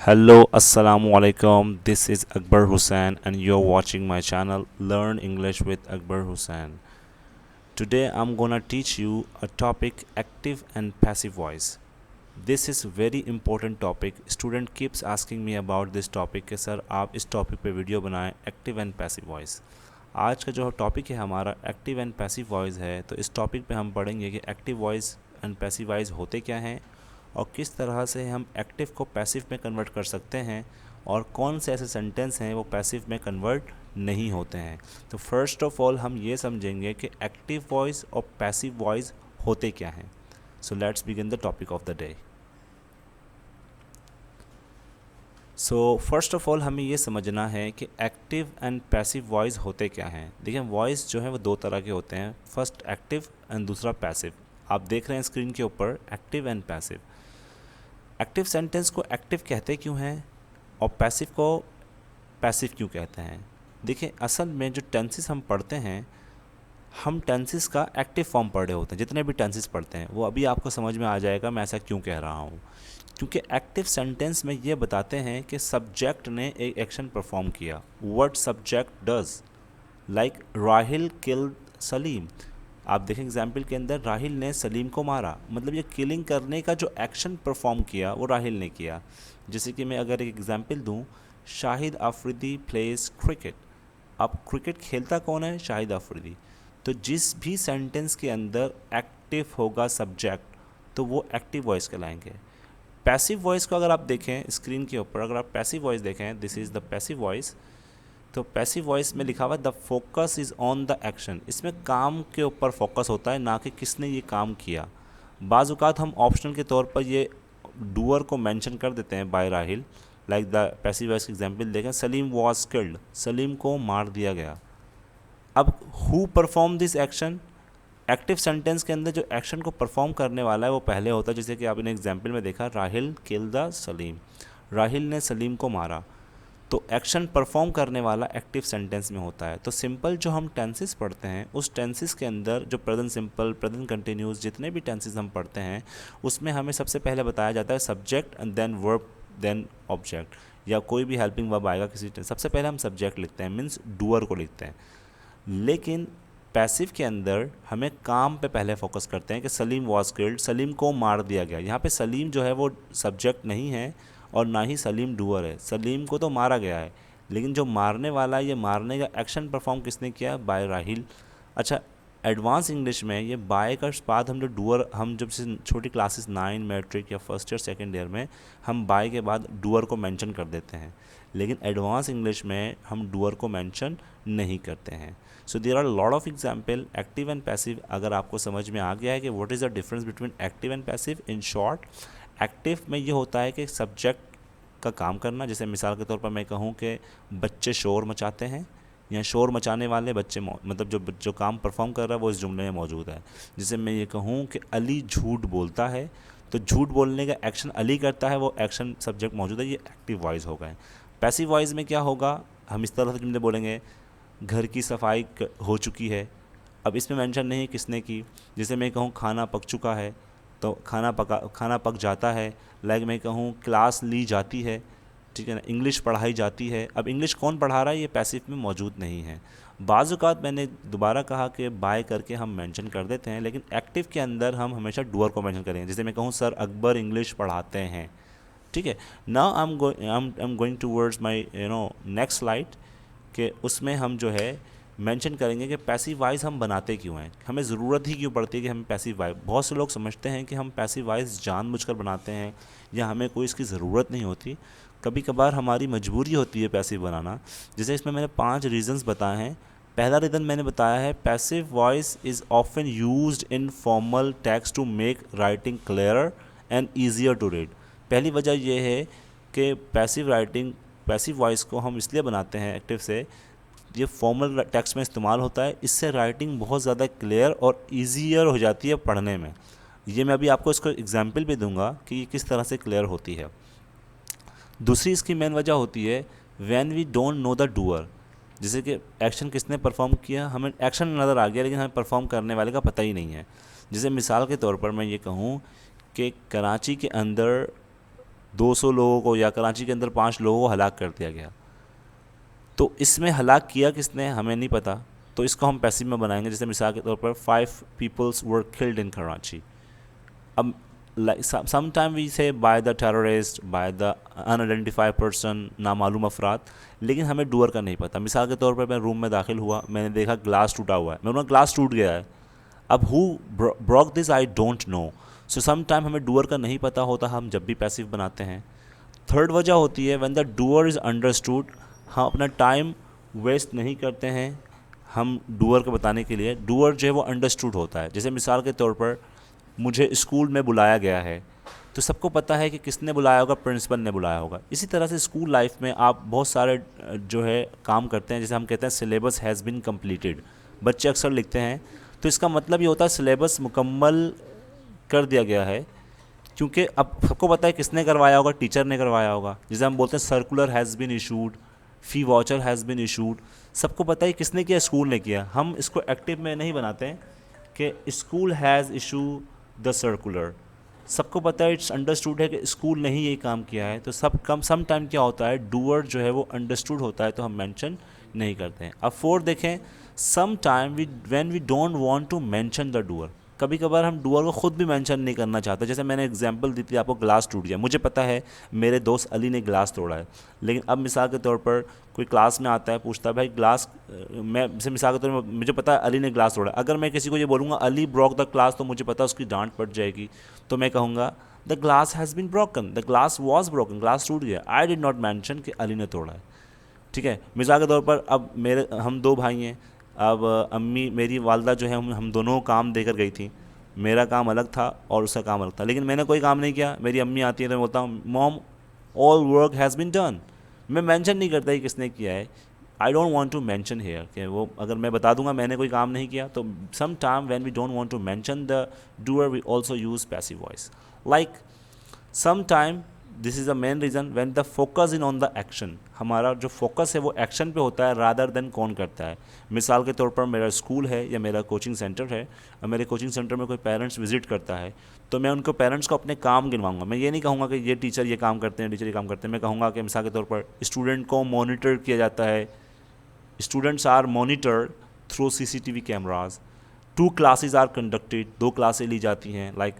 Hello, Assalamu alaikum. This is Akbar Hussain, and you're watching my channel Learn English with Akbar Hussain. Today, I'm gonna teach you a topic active and passive voice. This is very important topic. Student keeps asking me about this topic कि sir आप इस topic पे video बनाएं active and passive voice. आज का जो topic है हमारा एक्टिव एंड पैसिव वॉइस है, तो इस टॉपिक पे हम पढ़ेंगे कि active voice and passive voice होते क्या हैं और किस तरह से हम एक्टिव को पैसिव में कन्वर्ट कर सकते हैं और कौन से ऐसे सेंटेंस हैं वो पैसिव में कन्वर्ट नहीं होते हैं। तो फर्स्ट ऑफ ऑल हम ये समझेंगे कि एक्टिव वॉइस और पैसिव वॉइस होते क्या हैं। So let's begin the topic of the day. So first of all हमें ये समझना है कि एक्टिव एंड पैसिव वॉइस होते क्या हैं। देखिए वॉइस जो है वो दो तरह के होते हैं, फर्स्ट एक्टिव एंड दूसरा पैसिव। आप देख रहे हैं स्क्रीन के ऊपर active and passive. Active sentence को एक्टिव कहते क्यों हैं और पैसिव को पैसिव क्यों कहते हैं। देखिए असल में जो टेंसेस हम पढ़ते हैं, हम टेंसेस का एक्टिव फॉर्म पढ़ रहे होते हैं। जितने भी टेंसेस पढ़ते हैं वो अभी आपको समझ में आ जाएगा मैं ऐसा क्यों कह रहा हूँ, क्योंकि एक्टिव सेंटेंस में ये बताते हैं कि सब्जेक्ट ने एक एक्शन परफॉर्म किया। What subject does, like Rahil killed Salim. आप देखें एग्जाम्पल के अंदर राहिल ने सलीम को मारा, मतलब ये किलिंग करने का जो एक्शन परफॉर्म किया वो राहिल ने किया। जैसे कि मैं अगर एक एग्जाम्पल दूं, शाहिद आफरीदी प्लेज क्रिकेट। अब क्रिकेट खेलता कौन है? शाहिद आफरीदी। तो जिस भी सेंटेंस के अंदर एक्टिव होगा सब्जेक्ट तो वो एक्टिव वॉइस कहलाएंगे। पैसिव वॉइस को अगर आप देखें स्क्रीन के ऊपर, अगर आप पैसिव वॉइस देखें, this is the passive voice. तो पैसिव वॉइस में लिखा हुआ the focus is on the action. इसमें काम के ऊपर फोकस होता है, ना कि किसने ये काम किया। बाज़ औक़ात हम ऑप्शनल के तौर पर ये डूअर को मेंशन कर देते हैं by Rahil, like the passive voice example देखें, सलीम वाज किल्ड, सलीम को मार दिया गया। अब who perform this action, active sentence के अंदर जो एक्शन को परफॉर्म करने वाला है वो पहले होता है। जैसे कि आपने एग्जाम्पल में देखा, राहिल किल द सलीम, राहिल ने सलीम को मारा। तो एक्शन परफॉर्म करने वाला एक्टिव सेंटेंस में होता है। तो सिंपल जो हम टेंसेस पढ़ते हैं उस टेंसेस के अंदर जो प्रेजेंट सिंपल, प्रेजेंट कंटिन्यूस, जितने भी टेंसेस हम पढ़ते हैं उसमें हमें सबसे पहले बताया जाता है subject and then verb then object, या कोई भी हेल्पिंग वर्ब आएगा किसी सबसे पहले हम सब्जेक्ट लिखते हैं, मीन्स डूअर को लिखते हैं। लेकिन पैसिव के अंदर हमें काम पे पहले फोकस करते हैं कि सलीम वॉज किल्ड, सलीम को मार दिया गया। यहाँ पे सलीम जो है वो सब्जेक्ट नहीं है और ना ही सलीम डूअर है। सलीम को तो मारा गया है, लेकिन जो मारने वाला है, ये मारने का एक्शन परफॉर्म किसने किया? बाय राहिल। अच्छा, एडवांस इंग्लिश में ये बाय का बाद हम जो डूअर, हम जब से छोटी क्लासेस 9 मैट्रिक या फर्स्ट ईयर सेकेंड ईयर में हम बाय के बाद डूअर को मेंशन कर देते हैं, लेकिन एडवांस इंग्लिश में हम डूअर को मेंशन नहीं करते हैं। So there are lot of example active and passive. अगर आपको समझ में आ गया है कि what is the difference between active and passive, in short active में ये होता है कि सब्जेक्ट का काम करना। जैसे मिसाल के तौर पर मैं कहूँ कि बच्चे शोर मचाते हैं, या शोर मचाने वाले बच्चे, मतलब जो काम परफॉर्म कर रहा है वो इस जुमले में मौजूद है। जैसे मैं ये कहूँ कि अली झूठ बोलता है, तो झूठ बोलने का एक्शन अली करता है, वो एक्शन सब्जेक्ट मौजूद है, ये एक्टिव वॉइस हो गए। पैसिव वॉइस में क्या होगा, हम इस तरह से जुमले बोलेंगे, घर की सफाई हो चुकी है। अब इसमें मेंशन नहीं है किसने की। जैसे मैं कहूँ खाना पक चुका है, तो खाना पक जाता है। लाइक मैं कहूँ क्लास ली जाती है, ठीक है ना, इंग्लिश पढ़ाई जाती है। अब इंग्लिश कौन पढ़ा रहा है, ये पैसिव में मौजूद नहीं है। बाज़ औक़ात मैंने दोबारा कहा कि बाय करके हम मेंशन कर देते हैं, लेकिन एक्टिव के अंदर हम हमेशा डूअर को मेंशन करेंगे। जैसे मैं कहूँ सर अकबर इंग्लिश पढ़ाते हैं, ठीक है। Now I am going towards my next slide, कि उसमें हम जो है मेंशन करेंगे कि पैसिव वॉइस हम बनाते क्यों हैं, हमें ज़रूरत ही क्यों पड़ती है कि हम पैसिव वॉइस। बहुत से लोग समझते हैं कि हम पैसिव वॉइस जानबूझकर बनाते हैं या हमें कोई इसकी ज़रूरत नहीं होती। कभी कभार हमारी मजबूरी होती है पैसिव बनाना। जैसे इसमें मैंने 5 रीज़न्स बताए हैं। पहला रीज़न मैंने बताया है, passive voice is often used in formal text to make writing clearer and easier to read. पहली वजह यह है कि पैसिव वॉइस को हम इसलिए बनाते हैं एक्टिव से, ये फॉर्मल टेक्स्ट में इस्तेमाल होता है, इससे राइटिंग बहुत ज़्यादा क्लियर और ईजियर हो जाती है पढ़ने में। ये मैं अभी आपको इसको एग्जाम्पल भी दूंगा कि ये किस तरह से क्लियर होती है। दूसरी इसकी मेन वजह होती है when we don't know the doer. जैसे कि एक्शन किसने परफॉर्म किया, हमें एक्शन नज़र आ गया लेकिन हमें परफॉर्म करने वाले का पता ही नहीं है। जैसे मिसाल के तौर पर मैं ये कहूँ कि कराची के अंदर 200 लोगों को या कराची के अंदर 5 लोगों को हलाक कर दिया गया। तो इसमें हलाक किया किसने हमें नहीं पता, तो इसको हम पैसिव में बनाएंगे। जैसे मिसाल के तौर पर 5 peoples were killed in Karachi. अब sometime we say by the terrorist, by the unidentified person, नामालूम अफराद, लेकिन हमें डूअर का नहीं पता। मिसाल के तौर पर मैं रूम में दाखिल हुआ, मैंने देखा ग्लास टूटा हुआ है, मैं बोला ग्लास टूट गया है। अब who broke this I don't know. So some time हमें डूअर का नहीं पता होता हम जब भी पैसिव बनाते हैं। थर्ड वजह होती है when the doer is understood. हम अपना टाइम वेस्ट नहीं करते हैं हम डूअर को बताने के लिए। डूअर जो है वो अंडरस्टूड होता है। जैसे मिसाल के तौर पर मुझे स्कूल में बुलाया गया है, तो सबको पता है कि किसने बुलाया होगा, प्रिंसिपल ने बुलाया होगा। इसी तरह से स्कूल लाइफ में आप बहुत सारे जो है काम करते हैं, जैसे हम कहते हैं सिलेबस हैज़ बीन कंप्लीटेड, बच्चे अक्सर लिखते हैं, तो इसका मतलब ये होता है सिलेबस मुकम्मल कर दिया गया है। क्योंकि अब सबको पता है किसने करवाया होगा, टीचर ने करवाया होगा। जैसे हम बोलते हैं circular has been issued, fee voucher has been issued, सबको पता है किसने किया, स्कूल ने किया। हम इसको एक्टिव में नहीं बनाते हैं कि school has issue the circular, सबको पता है, इट्स अंडरस्टूड है कि स्कूल ने ही ये काम किया है। तो सम टाइम क्या होता है, डूअर जो है वो अंडरस्टूड होता है, तो हम मेंशन नहीं करते हैं। अब फोर्थ देखें, some time when we don't want to mention the doer. कभी कभार हम डूअर को ख़ुद भी मेंशन नहीं करना चाहते। जैसे मैंने एग्जांपल दी थी आपको, ग्लास टूट गया, मुझे पता है मेरे दोस्त अली ने ग्लास तोड़ा है, लेकिन अब मिसाल के तौर पर कोई क्लास में आता है, पूछता है भाई ग्लास, मैं जैसे मिसाल के तौर पर मुझे पता है अली ने ग्लास तोड़ा है। अगर मैं किसी को ये बोलूँगा अली ब्रोक द ग्लास, तो मुझे पता है उसकी डांट पड़ जाएगी, तो मैं कहूँगा the glass has been broken, the glass was broken, glass टूट गया। आई डिड नॉट मैंशन कि अली ने तोड़ा है। ठीक है, मिसाल के तौर पर अब हम 2 भाई हैं। अब अम्मी मेरी वालदा जो है हम दोनों काम देकर गई थी। मेरा काम अलग था और उसका काम अलग था, लेकिन मैंने कोई काम नहीं किया। मेरी अम्मी आती है तो मैं बोलता हूँ mom all work has been done. मैं मेंशन नहीं करता कि किसने किया है। I don't want to mention here कि वो, अगर मैं बता दूंगा मैंने कोई काम नहीं किया, तो some time when we don't want to mention the doer we also use passive voice. Like some time this is the main reason when the focus in on the action. हमारा जो फोकस है वो action पे होता है rather than कौन करता है। मिसाल के तौर पर मेरा स्कूल है या मेरा कोचिंग सेंटर है, और मेरे कोचिंग सेंटर में कोई पेरेंट्स विजिट करता है, तो मैं उनको पेरेंट्स को अपने काम गिनवाऊंगा। मैं ये नहीं कहूँगा कि ये टीचर ये काम करते हैं, टीचर ये काम करते हैं। मैं कहूँगा कि मिसाल के तौर पर स्टूडेंट को मॉनिटर किया जाता है, students are monitored through CCTV cameras. 2 classes are conducted, 2 क्लासें ली जाती हैं, like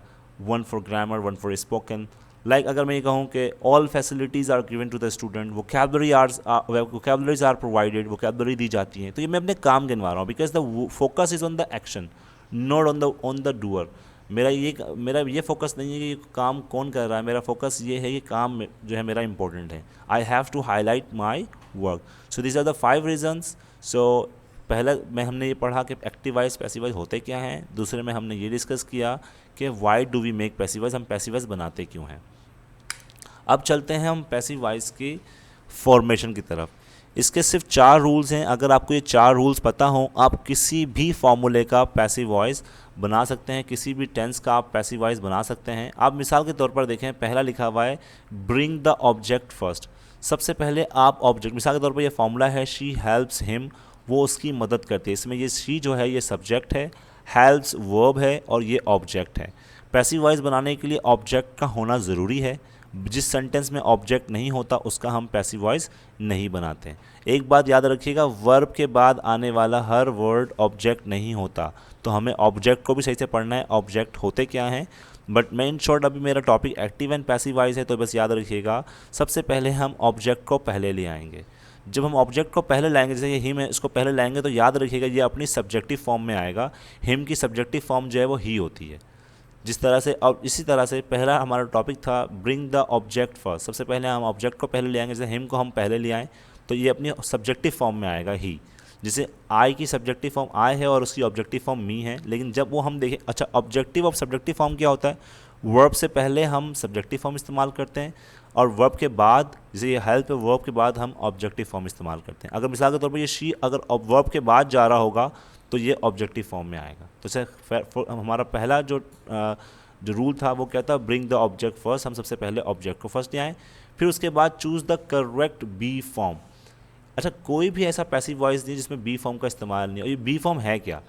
1 for grammar 1 for spoken. Like अगर मैं ये कहूँ कि all facilities are given to the student, vocabularies are provided, vocabulary दी जाती हैं। तो ये मैं अपने काम गिनवा रहा हूँ, because the focus is on the action, not on the doer. मेरा ये फोकस नहीं है कि ये काम कौन कर रहा है, मेरा फोकस ये है कि काम जो है मेरा इंपॉर्टेंट है। I have to highlight my work. So this are the 5 reasons. So पहला में हमने ये पढ़ा कि एक्टिव वॉइस पैसिव वॉइस होते क्या हैं। दूसरे में हमने ये डिस्कस किया कि why do we make passive voice, हम पैसिव वॉइस बनाते क्यों हैं। अब चलते हैं हम पैसिव वॉइस की फॉर्मेशन की तरफ। इसके सिर्फ 4 रूल्स हैं। अगर आपको ये 4 रूल्स पता हों, आप किसी भी फॉर्मूले का पैसिव वॉइस बना सकते हैं, किसी भी टेंस का आप पैसिव वॉइस बना सकते हैं। आप मिसाल के तौर पर देखें, पहला लिखा हुआ है ब्रिंग द ऑब्जेक्ट फर्स्ट। सबसे पहले आप ऑब्जेक्ट, मिसाल के तौर पर ये फॉर्मूला है शी हेल्प्स हिम, वो उसकी मदद करती है। इसमें ये शी जो है ये सब्जेक्ट है, हेल्प्स वर्ब है और ये ऑब्जेक्ट है। पैसिव वॉइस बनाने के लिए ऑब्जेक्ट का होना ज़रूरी है। जिस सेंटेंस में ऑब्जेक्ट नहीं होता उसका हम पैसिव वॉइस नहीं बनाते। एक बात याद रखिएगा, वर्ब के बाद आने वाला हर वर्ड ऑब्जेक्ट नहीं होता, तो हमें ऑब्जेक्ट को भी सही से पढ़ना है, ऑब्जेक्ट होते क्या हैं। बट मैं इन शॉर्ट, अभी मेरा topic active and passive voice है, तो बस याद रखिएगा सबसे पहले हम ऑब्जेक्ट को पहले ले आएंगे। जब हम ऑब्जेक्ट को पहले लाएंगे, जैसे ये हिम है, इसको पहले लाएंगे, तो याद रखिएगा ये अपनी सब्जेक्टिव फॉर्म में आएगा। हिम की सब्जेक्टिव फॉर्म जो है वो ही होती है। जिस तरह से, और इसी तरह से पहला हमारा टॉपिक था ब्रिंग द ऑब्जेक्ट फर्स्ट। सबसे पहले हम ऑब्जेक्ट को पहले ले आएंगे, जैसे हिम को हम पहले ले आएँ तो ये अपनी सब्जेक्टिव फॉर्म में आएगा ही। जैसे आई की सब्जेक्टिव फॉर्म आई है और उसकी ऑब्जेक्टिव फॉर्म मी है, लेकिन जब वो हम देखें, अच्छा ऑब्जेक्टिव और सब्जेक्टिव फॉर्म क्या होता है, वर्ब से पहले हम सब्जेक्टिव फॉर्म इस्तेमाल करते हैं और वर्ब के बाद, जैसे ये हेल्प है, वर्ब के बाद हम ऑब्जेक्टिव फॉर्म इस्तेमाल करते हैं। अगर मिसाल के तौर पर ये शी अगर वर्ब के बाद जा रहा होगा तो ये ऑब्जेक्टिव फॉर्म में आएगा। तो जैसे हमारा पहला जो रूल था वो क्या था, ब्रिंग द ऑब्जेक्ट फर्स्ट। हम सबसे पहले ऑब्जेक्ट को फर्स्ट ले आए, फिर उसके बाद choose the correct be form. अच्छा, कोई भी ऐसा पैसिव वॉइस नहीं जिसमें बी फॉर्म का इस्तेमाल नहीं हो। ये बी फॉर्म है क्या,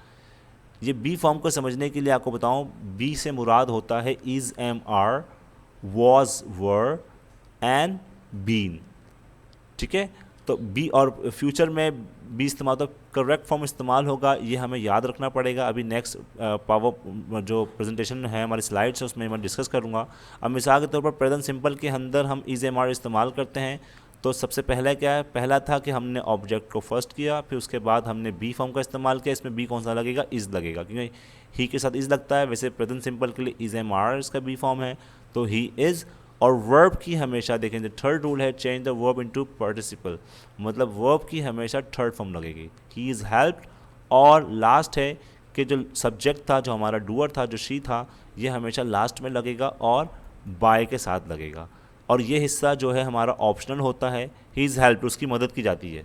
ये बी फॉर्म को समझने के लिए आपको बताऊं, बी से मुराद होता है is, am, are, was, were, and been, ठीक है। तो बी और फ्यूचर में बी इस्तेमाल, तो करेक्ट फॉर्म इस्तेमाल होगा, ये हमें याद रखना पड़ेगा। अभी नेक्स्ट पावर जो प्रेजेंटेशन है हमारी स्लाइड्स है उसमें मैं डिस्कस करूँगा। अब मिसाल के तौर पर प्रेजेंट सिंपल के अंदर हम इज़ एम आर इस्तेमाल करते हैं। तो सबसे पहले क्या है, पहला था कि हमने ऑब्जेक्ट को फर्स्ट किया, फिर उसके बाद हमने बी फॉर्म का इस्तेमाल किया। इसमें बी कौन सा लगेगा, इज़ लगेगा, क्योंकि ही के साथ इज़ लगता है। वैसे प्रेजेंट सिंपल के लिए इज़ एम आर इसका बी फॉर्म है, तो ही इज़। और वर्ब की हमेशा देखें, जो थर्ड रूल है, change the verb into participle, मतलब वर्ब की हमेशा थर्ड फॉर्म लगेगी, ही इज़ हेल्प्ड। और लास्ट है कि जो सब्जेक्ट था, जो हमारा डूअर था, जो शी था, ये हमेशा लास्ट में लगेगा और बाय के साथ लगेगा। और ये हिस्सा जो है हमारा ऑप्शनल होता है। ही इज़ हेल्प्ड, उसकी मदद की जाती है।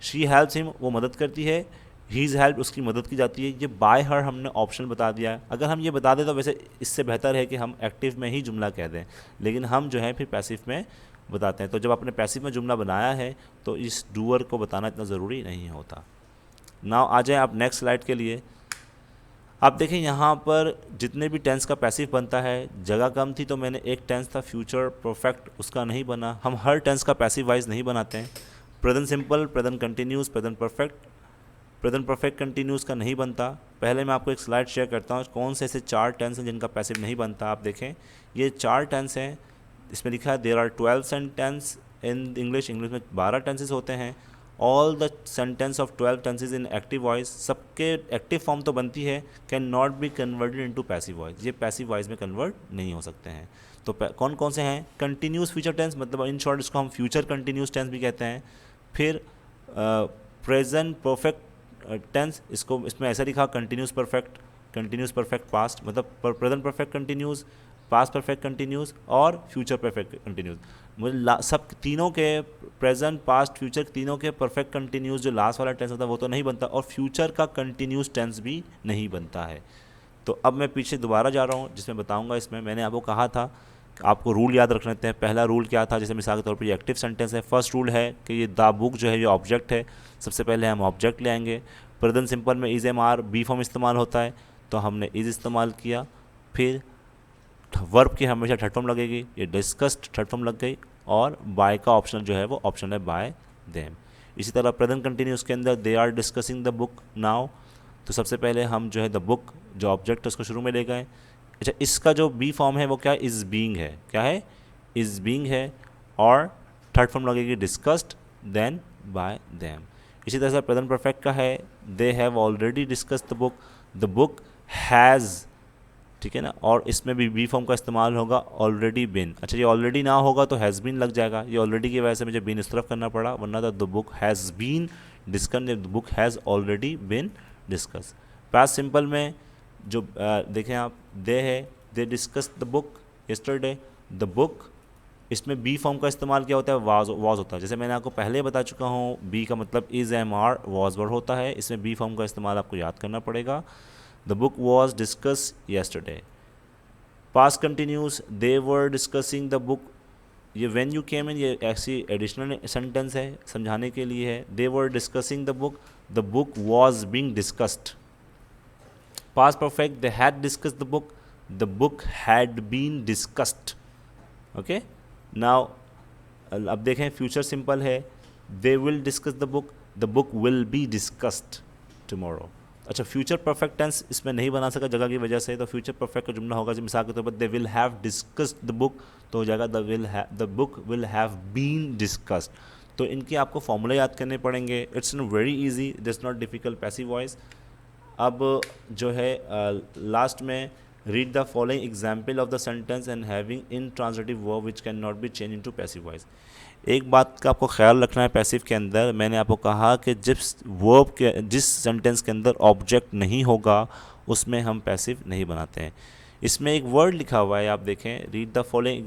शी हेल्प्स हिम, वो मदद करती है। ही इज़ हेल्प, उसकी मदद की जाती है। ये बाय हर हमने ऑप्शनल बता दिया है। अगर हम ये बता दें तो वैसे इससे बेहतर है कि हम एक्टिव में ही जुमला कह दें, लेकिन हम जो है फिर पैसिव में बताते हैं। तो जब आपने पैसिव में जुमला बनाया है तो इस डूअर को बताना इतना ज़रूरी नहीं होता। नाउ आ जाएं आप नेक्स्ट स्लाइड के लिए। आप देखें यहाँ पर जितने भी टेंस का पैसिव बनता है, जगह कम थी तो मैंने एक टेंस था फ्यूचर परफेक्ट, उसका नहीं बना। हम हर टेंस का पैसिव वाइज नहीं बनाते हैं। Present simple, present continuous, present perfect, present perfect continuous का नहीं बनता। पहले मैं आपको एक स्लाइड शेयर करता हूँ कौन से ऐसे 4 टेंस हैं जिनका पैसिव नहीं बनता। आप देखें, ये 4 टेंस हैं। इसमें लिखा है there are 12 sentence in English में 12 टेंसेस होते हैं। All the sentence of 12 tenses in active voice, सबके एक्टिव फॉर्म तो बनती है, can not be converted into passive voice, ये पैसिव वॉइस में कन्वर्ट नहीं हो सकते हैं। तो कौन कौन से हैं, कंटिन्यूस फ्यूचर टेंस, मतलब इन शॉर्ट इसको हम फ्यूचर कंटिन्यूस टेंस भी कहते हैं। फिर प्रेजेंट परफेक्ट टेंस, इसको इसमें ऐसा लिखा कंटिन्यूस परफेक्ट पास्ट, मतलब present perfect continuous, past perfect continuous और फ्यूचर परफेक्ट कंटिन्यूस। मुझे सब तीनों के प्रेजेंट पास्ट फ्यूचर तीनों के परफेक्ट कंटिन्यूस जो लास्ट वाला टेंस होता है वो तो नहीं बनता, और फ्यूचर का कंटिन्यूस टेंस भी नहीं बनता है। तो अब मैं पीछे दोबारा जा रहा हूँ जिसमें बताऊँगा। इसमें मैंने आपको कहा था आपको रूल याद रख लेते हैं। पहला रूल क्या था, जैसे मिसाल के तौर पर ये एक्टिव सेंटेंस है। फर्स्ट रूल है कि ये द बुक जो है ये ऑब्जेक्ट है, सबसे पहले हम ऑब्जेक्ट ले आएंगे। प्रेजेंट सिंपल में is am are be form इस्तेमाल होता है, तो हमने इज़ इस्तेमाल किया। फिर वर्ब की हमेशा थर्ड फॉर्म लगेगी, ये डिस्कस्ड थर्ड फॉर्म लग गई। और बाय का ऑप्शन जो है वो ऑप्शन है बाय देम। इसी तरह प्रेजेंट कंटिन्यूस के अंदर they are discussing the book now, तो सबसे पहले हम जो है द बुक जो ऑब्जेक्ट है उसको शुरू में ले गए। अच्छा, इसका जो बी फॉर्म है वो क्या है, इज़ बीइंग है। क्या है, इज़ बीइंग है, और थर्ड फॉर्म लगेगी डिस्कस्ड देन बाय देम। इसी तरह से प्रेजेंट परफेक्ट का है they have already discussed the book has, ठीक है ना। और इसमें भी बी फॉर्म का इस्तेमाल होगा ऑलरेडी बिन। अच्छा, ये ऑलरेडी ना होगा तो हैज़ बीन लग जाएगा, ये ऑलरेडी की वजह से मुझे बीन इस तरफ करना पड़ा, वरना the book has been discuss, the book has already been discuss. Past simple में जो देखें आप, दे है, they discuss the book yesterday, the book, इसमें बी फॉर्म का इस्तेमाल क्या होता है, वाज होता है। जैसे मैंने आपको पहले बता चुका हूँ, बी का मतलब is am are was were होता है, इसमें बी फॉर्म का इस्तेमाल आपको याद करना पड़ेगा। The book was discuss yesterday. Past continuous, they were discussing the book, ये व्हेन यू केम इन, ये ऐसी एडिशनल सेंटेंस है, समझाने के लिए है। They were discussing the book was being discussed. Past perfect, they had discussed the book had been discussed. Okay, now अब देखें फ्यूचर सिंपल है, they will discuss the book will be discussed tomorrow. अच्छा, future perfect tense इसमें नहीं बना सका जगह की वजह से, तो फ्यूचर परफेक्ट का जुमला होगा, मिसाल के तौर पर they will have discussed the book, तो हो जाएगा the book will have been discussed. तो इनके आपको फॉर्मूले याद करने पड़ेंगे। It's very easy, it is not difficult passive voice. अब जो है लास्ट में read the following example of the sentence and having intransitive verb which can not be change into passive voice. एक बात का आपको ख्याल रखना है पैसिव के अंदर, मैंने आपको कहा कि जिस सेंटेंस के अंदर ऑब्जेक्ट नहीं होगा उसमें हम पैसिव नहीं बनाते हैं। इसमें एक वर्ड लिखा हुआ है, आप देखें, read the following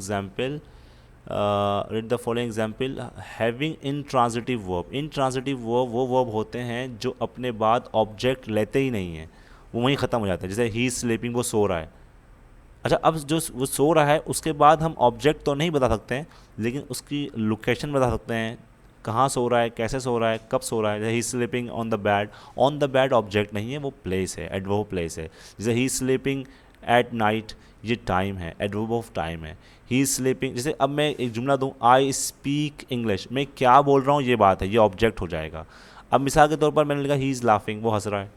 example having intransitive verb. In transitive verb वो वर्ब होते हैं जो अपने बाद ऑब्जेक्ट लेते ही नहीं हैं, वो वहीं ख़त्म हो जाता है। जैसे ही इज़ स्लीपिंग, वो सो रहा है। अच्छा, अब जो वो सो रहा है उसके बाद हम ऑब्जेक्ट तो नहीं बता सकते हैं, लेकिन उसकी लोकेशन बता सकते हैं, कहाँ सो रहा है, कैसे सो रहा है, कब सो रहा है। जैसे ही sleeping on the bed, on the bed object नहीं है, वो प्लेस है, एडवर्ब प्लेस है। जैसे ही स्लीपिंग एट नाइट, ये टाइम है, एडवर्ब ऑफ टाइम है। He is sleeping. जैसे अब मैं एक जुमला दूँ, आई स्पीक इंग्लिश, मैं क्या बोल रहा हूँ ये बात है, ये ऑब्जेक्ट हो जाएगा। अब मिसाल के तौर पर मैंने लिखा ही इज़ लाफिंग, वो हंस रहा है।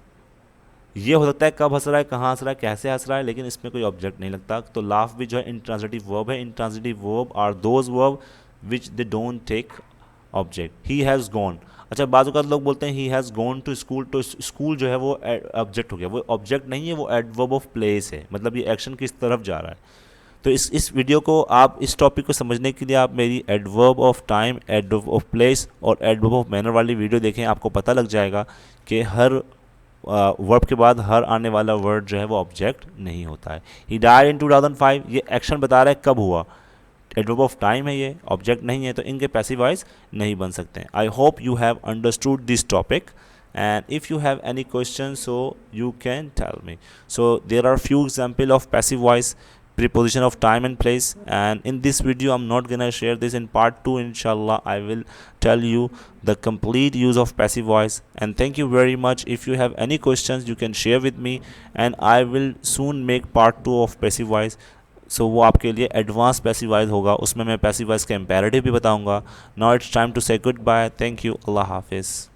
ये हो सकता है कब हंस रहा है, कहाँ हंस रहा है, कैसे हंस रहा है, लेकिन इसमें कोई ऑब्जेक्ट नहीं लगता। तो लाफ भी जो है इंट्रांजिटिव वर्ब है। Intransitive verb are those verb which they don't take object. He has gone, अच्छा बाज़ औक़ात लोग बोलते हैं he has gone to school, तो स्कूल जो है वो ऑब्जेक्ट हो गया, वो ऑब्जेक्ट नहीं है, वो एडवर्ब ऑफ प्लेस है, मतलब ये एक्शन किस तरफ जा रहा है। तो इस वीडियो को आप इस टॉपिक को समझने के लिए आप मेरी adverb of time, adverb of place और एडवर्ब ऑफ मैनर वाली वीडियो देखें, आपको पता लग जाएगा कि हर वर्ब के बाद हर आने वाला वर्ड जो है वो ऑब्जेक्ट नहीं होता है। ही डाइड इन 2005, ये एक्शन बता रहा है कब हुआ, एडवर्ब ऑफ टाइम है, ये ऑब्जेक्ट नहीं है, तो इनके पैसिव वॉइस नहीं बन सकते हैं। I hope you have understood this topic, and if you have any questions so you can tell me. So there are few example of passive voice, preposition of time and place, and in this video I'm not gonna share this. In part 2 inshallah I will tell you the complete use of passive voice. And thank you very much. If you have any questions you can share with me, and I will soon make part 2 of passive voice. सो वो आपके लिए advance passive voice होगा, उसमें मैं passive voice का imperative भी बताऊंगा। Now it's time to से गुड बाय, थैंक यू, अल्लाह हाफिज़।